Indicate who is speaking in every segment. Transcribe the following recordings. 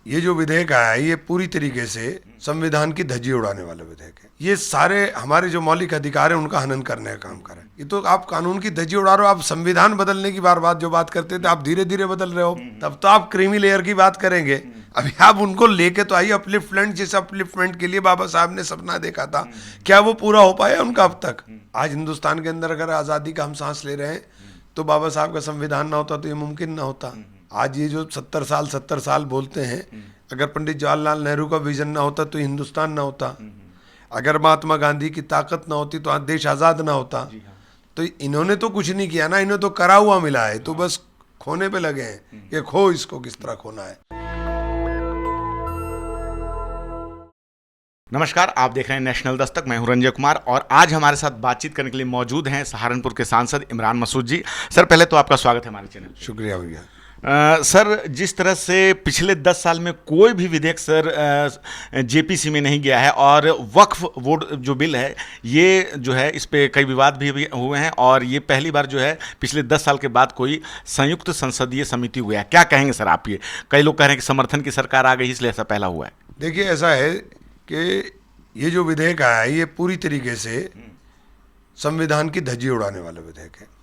Speaker 1: ये जो विधेयक आया है ये पूरी तरीके से संविधान की धज्जी उड़ाने वाला विधेयक है। ये सारे हमारे जो मौलिक अधिकार है उनका हनन करने का काम कर रहा है। ये तो आप कानून की धज्जी उड़ा रहे हो। आप संविधान बदलने की बार बात जो बात करते थे आप धीरे धीरे बदल रहे हो। तब तो आप क्रीमी लेयर की बात करेंगे। अभी आप उनको लेके तो आइए अपलिफ्टमेंट, जिस अपलिफ्टमेंट के लिए बाबा साहब ने सपना देखा था, क्या वो पूरा हो पाया उनका अब तक? आज हिंदुस्तान के अंदर अगर आज़ादी का हम सांस ले रहे हैं तो बाबा साहब का संविधान ना होता तो ये मुमकिन ना होता। आज ये जो 70 साल बोलते हैं, अगर पंडित जवाहरलाल नेहरू का विजन ना होता तो हिंदुस्तान ना होता। अगर महात्मा गांधी की ताकत ना होती तो आज देश आज़ाद ना होता। तो इन्होंने तो कुछ नहीं किया ना, इन्हें तो करा हुआ मिला है, तो बस खोने पे लगे हैं कि खो इसको किस तरह खोना है।
Speaker 2: नमस्कार, आप देख रहे हैं नेशनल दस्तक। मैं हूं रंजय कुमार और आज हमारे साथ बातचीत करने के लिए मौजूद हैं सहारनपुर के सांसद इमरान मसूद जी। सर, पहले तो आपका स्वागत है हमारे चैनल।
Speaker 1: शुक्रिया भैया।
Speaker 2: सर, जिस तरह से पिछले 10 साल में कोई भी विधेयक सर जेपीसी में नहीं गया है और वक्फ बोर्ड जो बिल है ये जो है इस पे कई विवाद भी हुए हैं और ये पहली बार जो है पिछले 10 साल के बाद कोई संयुक्त संसदीय समिति हुआ है। क्या कहेंगे सर आप? ये कई लोग कह रहे हैं कि समर्थन की सरकार आ गई इसलिए ऐसा पहला हुआ है।
Speaker 1: देखिए, ऐसा है कि ये जो विधेयक आया है ये पूरी तरीके से संविधान की धज्जी उड़ाने वाला विधेयक है।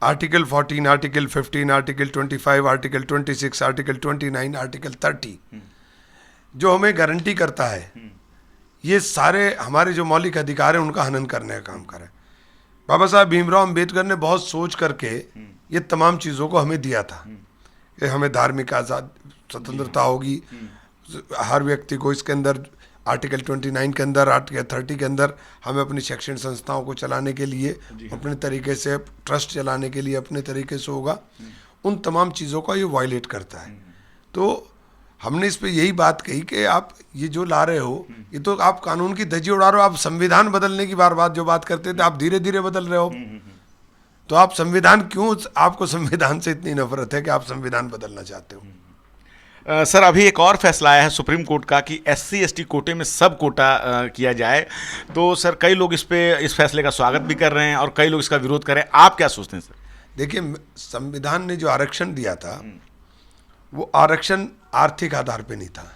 Speaker 1: Article 14, article 15, article 25, article 26, article 29, article 30 जो हमें गारंटी करता है, ये सारे हमारे जो मौलिक अधिकार हैं उनका हनन करने का काम कर रहा है। बाबा साहब भीमराव अंबेडकर ने बहुत सोच करके ये तमाम चीज़ों को हमें दिया था कि हमें धार्मिक आज़ाद स्वतंत्रता होगी, हर व्यक्ति को इसके अंदर आर्टिकल 29 के अंदर, आर्टिकल 30 के अंदर हमें अपनी शैक्षणिक संस्थाओं को चलाने के लिए अपने तरीके से, ट्रस्ट चलाने के लिए अपने तरीके से होगा। उन तमाम चीज़ों का ये वायलेट करता है। तो हमने इस पे यही बात कही कि आप ये जो ला रहे हो ये तो आप कानून की धज्जी उड़ा रहे हो। आप संविधान बदलने की बार बात जो बात करते थे आप धीरे धीरे बदल रहे हो। तो आप संविधान क्यों, आपको संविधान से इतनी नफरत है कि आप संविधान बदलना चाहते हो?
Speaker 2: सर, अभी एक और फैसला आया है सुप्रीम कोर्ट का कि SC ST कोटे में सब कोटा किया जाए। तो सर, कई लोग इस फैसले का स्वागत भी कर रहे हैं और कई लोग इसका विरोध कर रहे हैं। आप क्या सोचते हैं सर?
Speaker 1: देखिए, संविधान ने जो आरक्षण दिया था वो आरक्षण आर्थिक आधार पे नहीं था,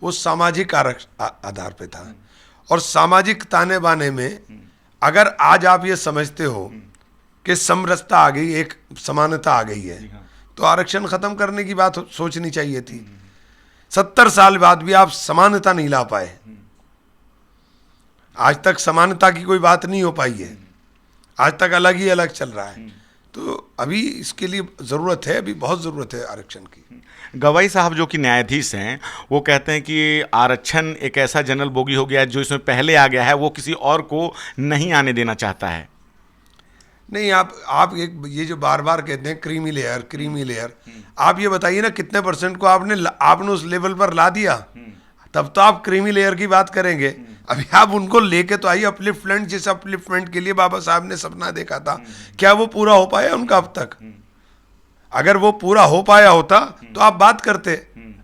Speaker 1: वो सामाजिक आधार पे था। और सामाजिक ताने बाने में अगर आज आप ये समझते हो कि समरसता आ गई, एक समानता आ गई है, तो आरक्षण खत्म करने की बात सोचनी चाहिए थी। 70 साल बाद भी आप समानता नहीं ला पाए। आज तक समानता की कोई बात नहीं हो पाई है। आज तक अलग ही अलग चल रहा है। तो अभी इसके लिए ज़रूरत है, अभी बहुत ज़रूरत है आरक्षण की।
Speaker 2: गवाई साहब जो कि न्यायाधीश हैं वो कहते हैं कि आरक्षण एक ऐसा जनरल बोगी हो गया है जो इसमें पहले आ गया है वो किसी और को नहीं आने देना चाहता है।
Speaker 1: नहीं, आप एक ये जो बार बार कहते हैं क्रीमी लेयर, आप ये बताइए ना कितने % को आपने उस लेवल पर ला दिया, तब तो आप क्रीमी लेयर की बात करेंगे। अभी आप उनको लेके तो आइए अपलिफ्टमेंट, जिस अपलिफ्टमेंट के लिए बाबा साहब ने सपना देखा था, क्या वो पूरा हो पाया उनका अब तक? अगर वो पूरा हो पाया होता तो आप बात करते।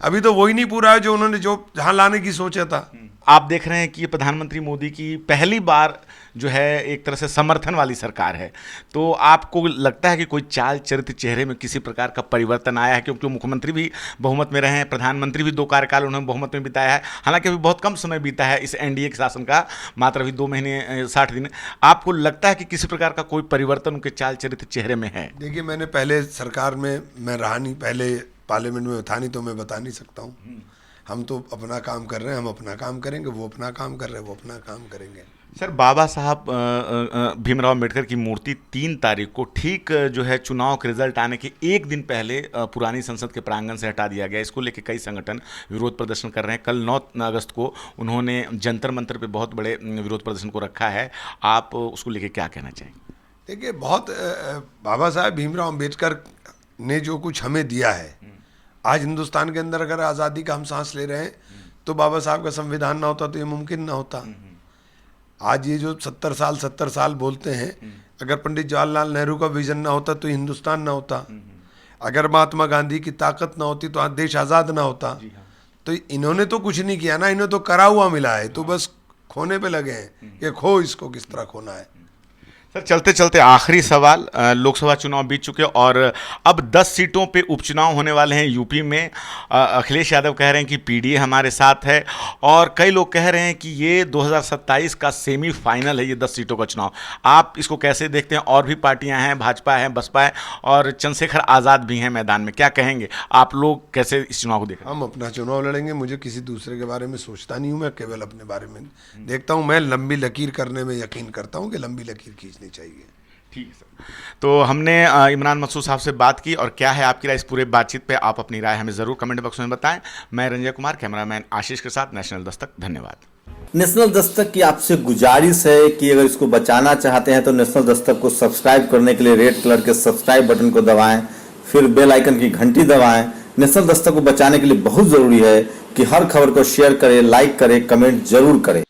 Speaker 1: अभी तो वही नहीं पूरा है जो उन्होंने जो जहां लाने की सोचा था।
Speaker 2: आप देख रहे हैं कि ये प्रधानमंत्री मोदी की पहली बार जो है एक तरह से समर्थन वाली सरकार है। तो आपको लगता है कि कोई चाल चरित्र चेहरे में किसी प्रकार का परिवर्तन आया है? क्योंकि मुख्यमंत्री भी बहुमत में रहे हैं, प्रधानमंत्री भी 2 कार्यकाल उन्होंने बहुमत में बिताया है। हालांकि अभी बहुत कम समय बीता है इस NDA के शासन का, मात्र अभी 2 महीने 60 दिन। आपको लगता है कि किसी प्रकार का कोई परिवर्तन उनके चाल चरित्र चेहरे में है?
Speaker 1: देखिए, मैंने पहले सरकार में मैं रहा नहीं, पहले पार्लियामेंट में था नहीं, तो मैं बता नहीं सकता हूँ। हम तो अपना काम कर रहे हैं, हम अपना काम करेंगे, वो अपना काम कर रहे हैं, वो अपना काम करेंगे।
Speaker 2: सर, बाबा साहब भीमराव अम्बेडकर की मूर्ति 3 तारीख को ठीक जो है चुनाव के रिजल्ट आने के एक दिन पहले पुरानी संसद के प्रांगण से हटा दिया गया। इसको लेकर कई संगठन विरोध प्रदर्शन कर रहे हैं। कल 9 अगस्त को उन्होंने जंतर मंतर पे बहुत बड़े विरोध प्रदर्शन को रखा है। आप उसको लेकर क्या कहना चाहेंगे?
Speaker 1: देखिए, बहुत बाबा साहब भीमराव अम्बेडकर ने जो कुछ हमें दिया है, आज हिंदुस्तान के अंदर अगर आज़ादी का हम सांस ले रहे हैं तो बाबा साहब का संविधान ना होता तो ये मुमकिन ना होता। आज ये जो 70 साल बोलते हैं, अगर पंडित जवाहरलाल नेहरू का विजन ना होता तो हिंदुस्तान ना होता। अगर महात्मा गांधी की ताकत ना होती तो आज देश आज़ाद ना होता। तो इन्होंने तो कुछ नहीं किया ना, इन्हें तो करा हुआ मिला है, तो बस खोने पे लगे हैं कि खो इसको किस तरह खोना है।
Speaker 2: सर चलते चलते आखिरी सवाल, लोकसभा चुनाव बीत चुके और अब 10 सीटों पे उपचुनाव होने वाले हैं यूपी में। अखिलेश यादव कह रहे हैं कि पीडीए हमारे साथ है और कई लोग कह रहे हैं कि ये 2027 का सेमीफाइनल है, ये 10 सीटों का चुनाव। आप इसको कैसे देखते हैं? और भी पार्टियां हैं, भाजपा है, बसपा है और चंद्रशेखर आज़ाद भी हैं मैदान में, क्या कहेंगे आप लोग, कैसे इस चुनाव को देख रहे हैं?
Speaker 1: हम अपना चुनाव लड़ेंगे, मुझे किसी दूसरे के बारे में सोचता नहीं हूँ, मैं केवल अपने बारे में देखता हूँ। मैं लंबी लकीर करने में यकीन करता हूँ कि लंबी लकीर खींचनी चाहिए।
Speaker 2: ठीक है सर, तो हमने इमरान मसूद साहब से बात की और क्या है आपकी राय इस पूरे बातचीत पे? आप अपनी राय हमें ज़रूर कमेंट बॉक्स में बताएं। मैं रंजय कुमार, कैमरामैन आशीष के साथ, नेशनल दस्तक। धन्यवाद।
Speaker 3: नेशनल दस्तक की आपसे गुजारिश है कि अगर इसको बचाना चाहते हैं तो नेशनल दस्तक को सब्सक्राइब करने के लिए रेड कलर के सब्सक्राइब बटन को दबाएं, फिर बेल आइकन की घंटी दबाएं। नेशनल दस्तक को बचाने के लिए बहुत जरूरी है कि हर खबर को शेयर करें, लाइक करें, कमेंट जरूर करें।